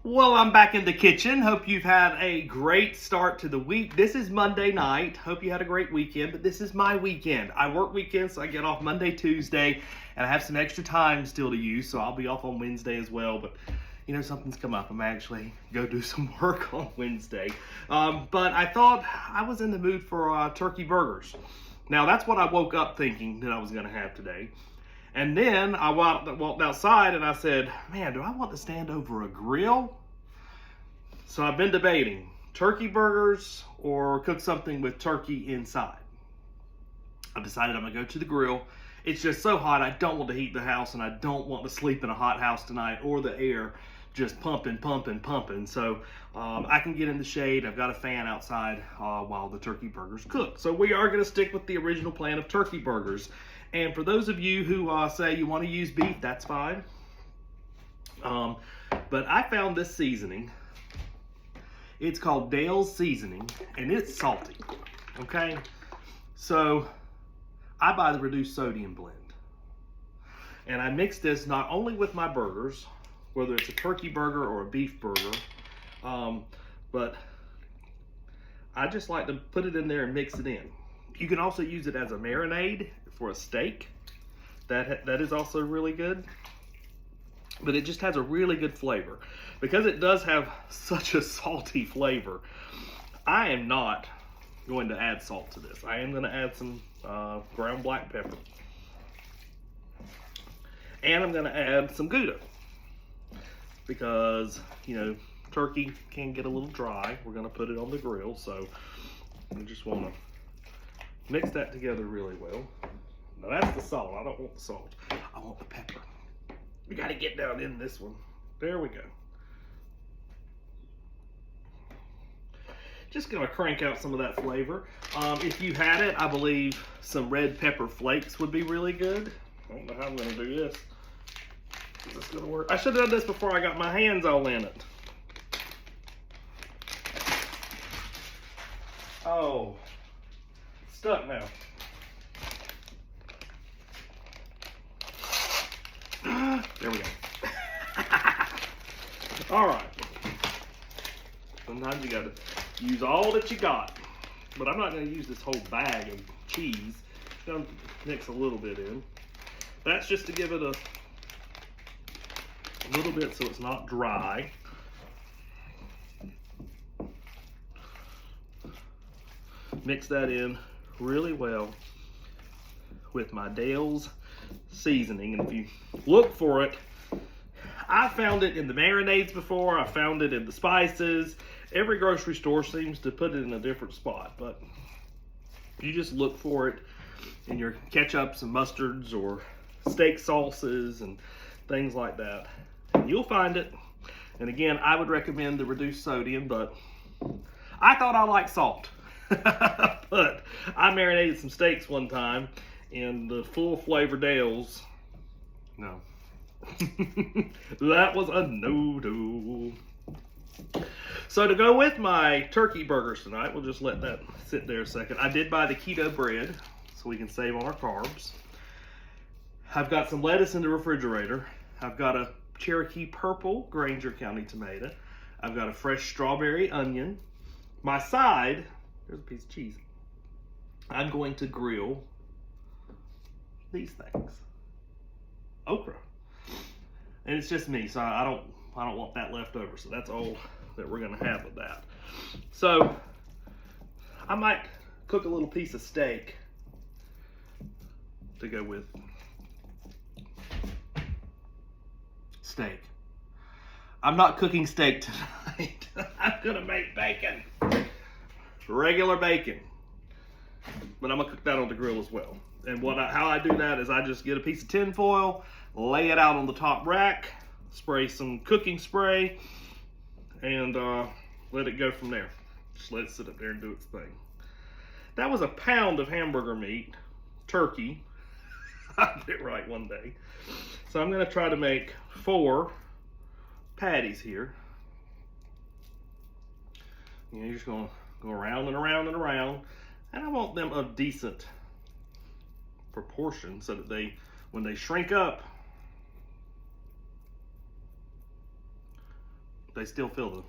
Well, I'm back in the kitchen. Hope you've had a great start to the week. This is Monday night. Hope you had a great weekend, but this is my weekend. I work weekends, so I get off Monday, Tuesday, and I have some extra time still to use, so I'll be off on Wednesday as well. But you know, something's come up. I'm actually go do some work on Wednesday. But I thought I was in the mood for turkey burgers. Now, that's what I woke up thinking that I was going to have today. And then I walked outside and I said, man, do I want to stand over a grill? So I've been debating turkey burgers or cook something with turkey inside. I've decided I'm going to go to the grill. It's just so hot, I don't want to heat the house, and I don't want to sleep in a hot house tonight or the air just pumping. So I can get in the shade. I've got a fan outside while the turkey burgers cook. So we are going to stick with the original plan of turkey burgers. And for those of you who say you want to use beef, that's fine. But I found this seasoning. It's called Dale's Seasoning, and it's salty. Okay? So I buy the reduced sodium blend. And I mix this not only with my burgers, whether it's a turkey burger or a beef burger, but I just like to put it in there and mix it in. You can also use it as a marinade for a steak. That is also really good. But it just has a really good flavor. Because it does have such a salty flavor, I am not going to add salt to this. I am going to add some ground black pepper. And I'm going to add some Gouda. Because, you know, turkey can get a little dry. We're going to put it on the grill, so I just want to mix that together really well. Now that's the salt. I don't want the salt. I want the pepper. We got to get down in this one. There we go. Just going to crank out some of that flavor. If you had it, I believe some red pepper flakes would be really good. I don't know how I'm going to do this. Is this going to work? I should have done this before I got my hands all in it. Oh, it's stuck now. There we go. All right. Sometimes you got to use all that you got. But I'm not going to use this whole bag of cheese. I'm going to mix a little bit in. That's just to give it a little bit so it's not dry. Mix that in really well with my Dale's Seasoning. And if you look for it, I found it in the marinades before. I found it in the spices. Every grocery store seems to put it in a different spot, but you just look for it in your ketchups and mustards or steak sauces and things like that. And you'll find it. And again, I would recommend the reduced sodium, but I thought I liked salt. But I marinated some steaks one time in the full flavor Dale's. No. That was a no-do. So to go with my turkey burgers tonight, we'll just let that sit there a second. I did buy the keto bread so we can save on our carbs. I've got some lettuce in the refrigerator. I've got a Cherokee Purple Granger County tomato. I've got a fresh strawberry onion. My side, there's a piece of cheese. I'm going to grill these things. Okra. And it's just me, so I don't want that left over. So that's all that we're gonna have with that. So I might cook a little piece of steak to go with steak. I'm not cooking steak tonight. I'm gonna make bacon. Regular bacon. But I'm gonna cook that on the grill as well. And how I do that is I just get a piece of tin foil, lay it out on the top rack, spray some cooking spray, and let it go from there. Just let it sit up there and do its thing. That was a pound of hamburger meat, turkey. I'll get it right one day. So I'm going to try to make 4 patties here. You're just going to go around and around and around. And I want them of decent proportion so that when they shrink up, they still fill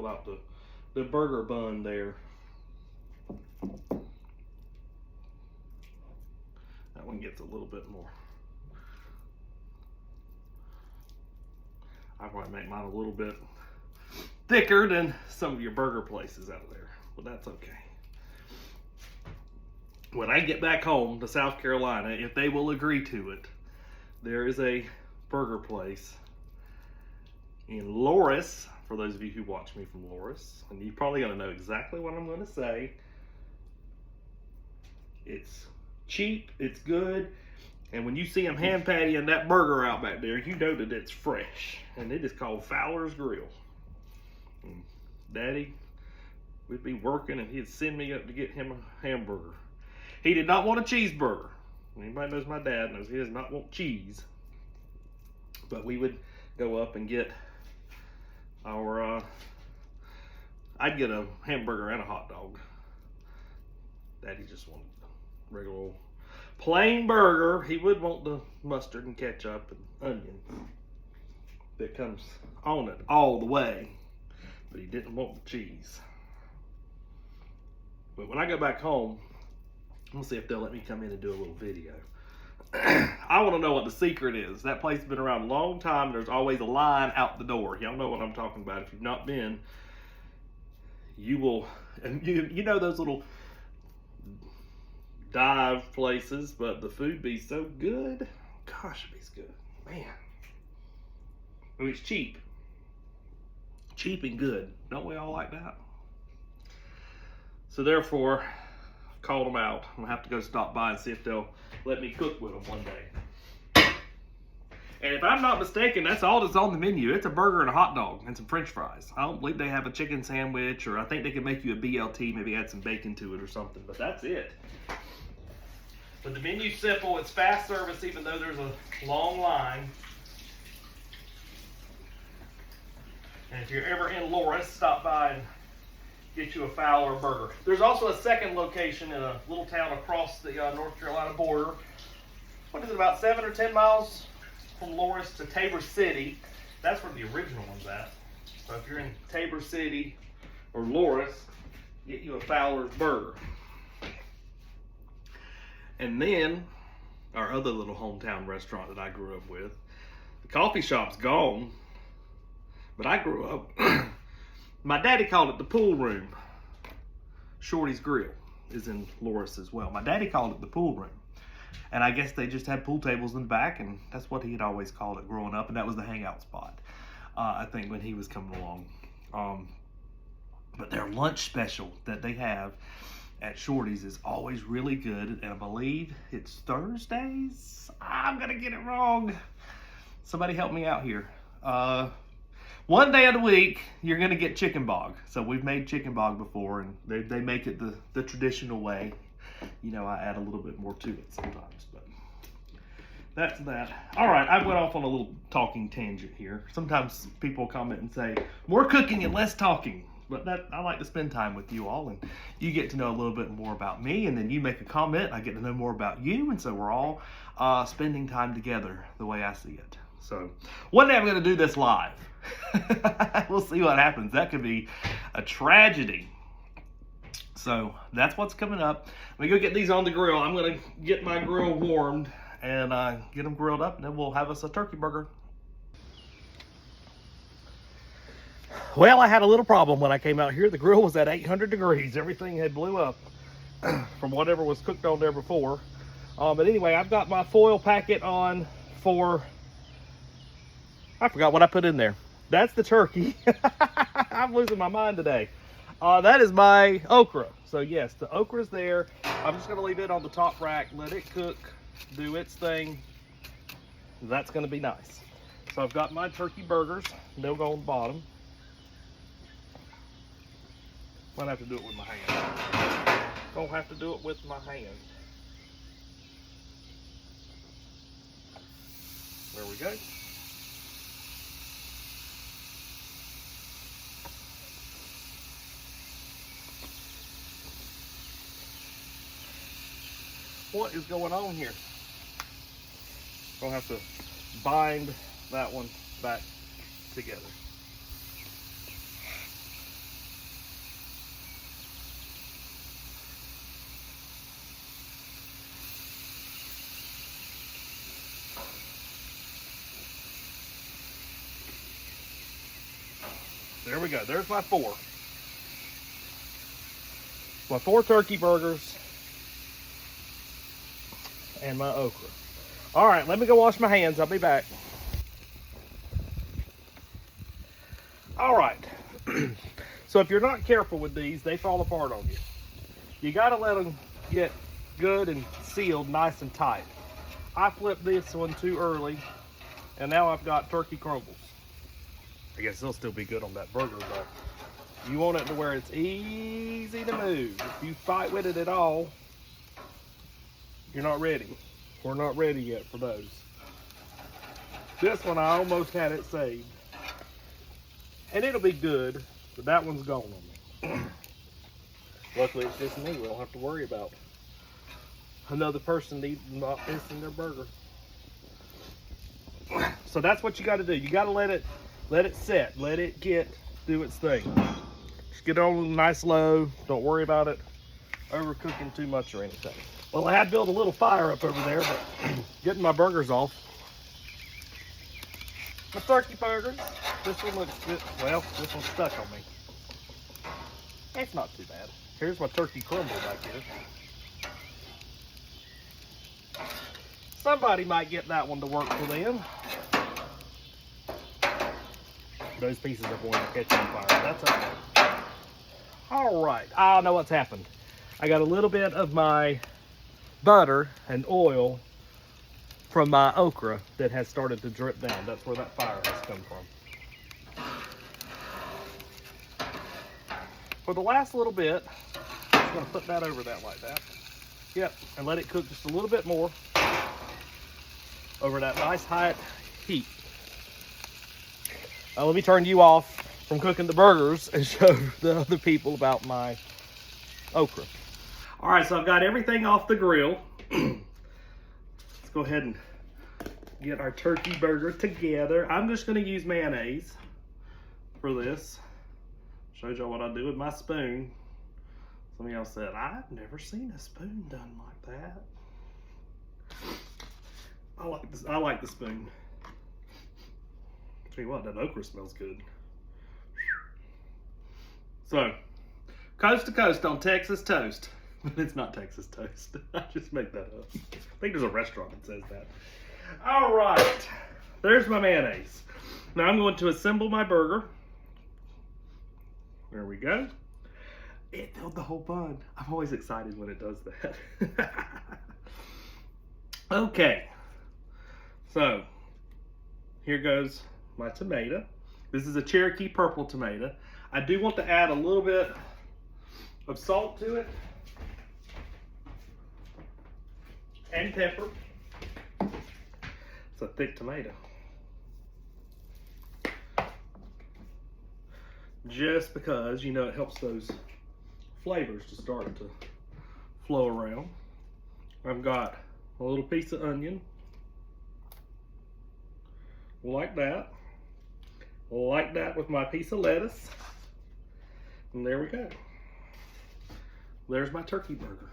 out the burger bun there. That one gets a little bit more. I might make mine a little bit thicker than some of your burger places out there, but that's okay. When I get back home to South Carolina, if they will agree to it, there is a burger place in Loris, for those of you who watch me from Loris, and you're probably going to know exactly what I'm going to say. It's cheap, it's good, and when you see them hand pattying that burger out back there, you know that it's fresh, and it is called Fowler's Grill. And Daddy, we'd be working, and he'd send me up to get him a hamburger. He did not want a cheeseburger. Anybody knows my dad knows he does not want cheese. But we would go up and get our, I'd get a hamburger and a hot dog. Daddy just wanted a regular old plain burger. He would want the mustard and ketchup and onion that comes on it all the way. But he didn't want the cheese. But when I go back home, I'm gonna see if they'll let me come in and do a little video. I want to know what the secret is. That place has been around a long time. There's always a line out the door. Y'all know what I'm talking about. If you've not been, you will. And you know those little dive places, but the food be so good. Gosh, it be good, man. I mean, it's cheap and good. Don't we all like that? So therefore, called them out. I'm gonna have to go stop by and see if they'll let me cook with them one day. And if I'm not mistaken, that's all that's on the menu. It's a burger and a hot dog and some french fries. I don't believe they have a chicken sandwich, or I think they can make you a BLT, maybe add some bacon to it or something, but that's it. But the menu's simple. It's fast service, even though there's a long line. And if you're ever in Loris, stop by and get you a Fowler burger. There's also a second location in a little town across the North Carolina border. What is it, about 7 or 10 miles from Loris to Tabor City? That's where the original one's at. So if you're in Tabor City or Loris, get you a Fowler's burger. And then our other little hometown restaurant that I grew up with, the coffee shop's gone, but I grew up. My daddy called it the pool room. Shorty's Grill is in Loris as well. My daddy called it the pool room. And I guess they just had pool tables in the back, and that's what he had always called it growing up, and that was the hangout spot, I think, when he was coming along. But their lunch special that they have at Shorty's is always really good, and I believe it's Thursdays? I'm going to get it wrong. Somebody help me out here. One day of the week, you're going to get chicken bog. So we've made chicken bog before, and they make it the traditional way. You know, I add a little bit more to it sometimes, but that's that. All right, I went off on a little talking tangent here. Sometimes people comment and say, more cooking and less talking. But I like to spend time with you all, and you get to know a little bit more about me, and then you make a comment, I get to know more about you, and so we're all spending time together the way I see it. So one day I'm going to do this live. We'll see what happens. That could be a tragedy. So that's what's coming up. Let me go get these on the grill. I'm going to get my grill warmed and get them grilled up, and then we'll have us a turkey burger. Well, I had a little problem when I came out here. The grill was at 800 degrees. Everything had blew up from whatever was cooked on there before. But anyway, I've got my foil packet on for, I forgot what I put in there. That's the turkey. I'm losing my mind today. That is my okra. So yes, the okra's there. I'm just gonna leave it on the top rack, let it cook, do its thing. That's gonna be nice. So I've got my turkey burgers. They'll go on the bottom. Might have to do it with my hand. Don't have to do it with my hand. There we go. What is going on here? Gonna have to bind that one back together. There we go. There's my 4. My 4 turkey burgers and my okra. All right, let me go wash my hands. I'll be back. All right. So if you're not careful with these, they fall apart on you. You got to let them get good and sealed nice and tight. I flipped this one too early, and now I've got turkey crumbles. I guess they'll still be good on that burger, but you want it to where it's easy to move. If you fight with it at all, you're not ready. We're not ready yet for those. This one, I almost had it saved. And it'll be good, but that one's gone on me. Luckily, it's just me. We don't have to worry about another person not missing their burger. So that's what you got to do. You got to let it set. Let it do its thing. Just get on nice low. Don't worry about it overcooking too much or anything. Well, I had built a little fire up over there, but getting my burgers off. My turkey burgers. This one looks good. Well, this one's stuck on me. It's not too bad. Here's my turkey crumble back here. Somebody might get that one to work for them. Those pieces are going to catch on fire. That's okay. All right. I know what's happened. I got a little bit of my butter and oil from my okra that has started to drip down. That's where that fire has come from. For the last little bit, I'm just going to put that over that like that. Yep, and let it cook just a little bit more over that nice high heat. Now let me turn you off from cooking the burgers and show the other people about my okra. All right, so I've got everything off the grill. Let's go ahead and get our turkey burger together. I'm just going to use mayonnaise for this. Shows y'all what I do with my spoon. Some of y'all said, I've never seen a spoon done like that. I like the spoon. Tell you what, that okra smells good. So, coast to coast on Texas toast. It's not Texas toast. I just make that up. I think there's a restaurant that says that. All right. There's my mayonnaise. Now I'm going to assemble my burger. There we go. It filled the whole bun. I'm always excited when it does that. Okay. So, here goes my tomato. This is a Cherokee purple tomato. I do want to add a little bit of salt to it. And pepper. It's a thick tomato. Just because, you know, it helps those flavors to start to flow around. I've got a little piece of onion. Like that. Like that with my piece of lettuce. And there we go. There's my turkey burger.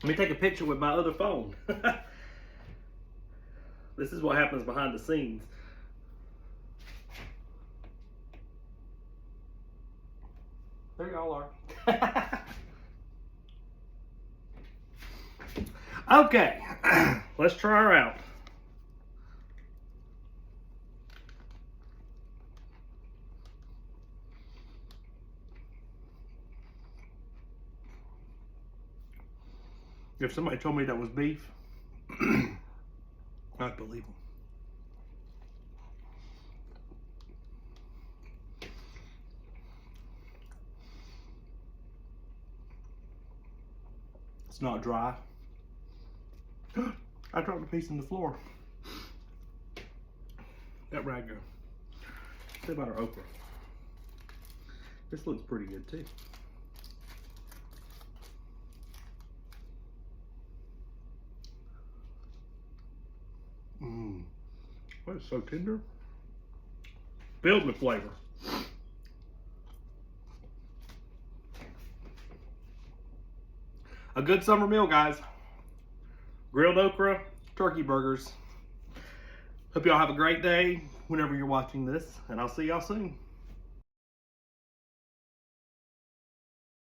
Let me take a picture with my other phone. This is what happens behind the scenes. There y'all are. Okay, let's try her out. If somebody told me that was beef, I'd believe them. It's not dry. I dropped a piece on the floor. That ragu. Say about our okra. This looks pretty good too. That is so tender. Filled with flavor. A good summer meal, guys. Grilled okra, turkey burgers, Hope y'all have a great day whenever you're watching this, and I'll see y'all soon.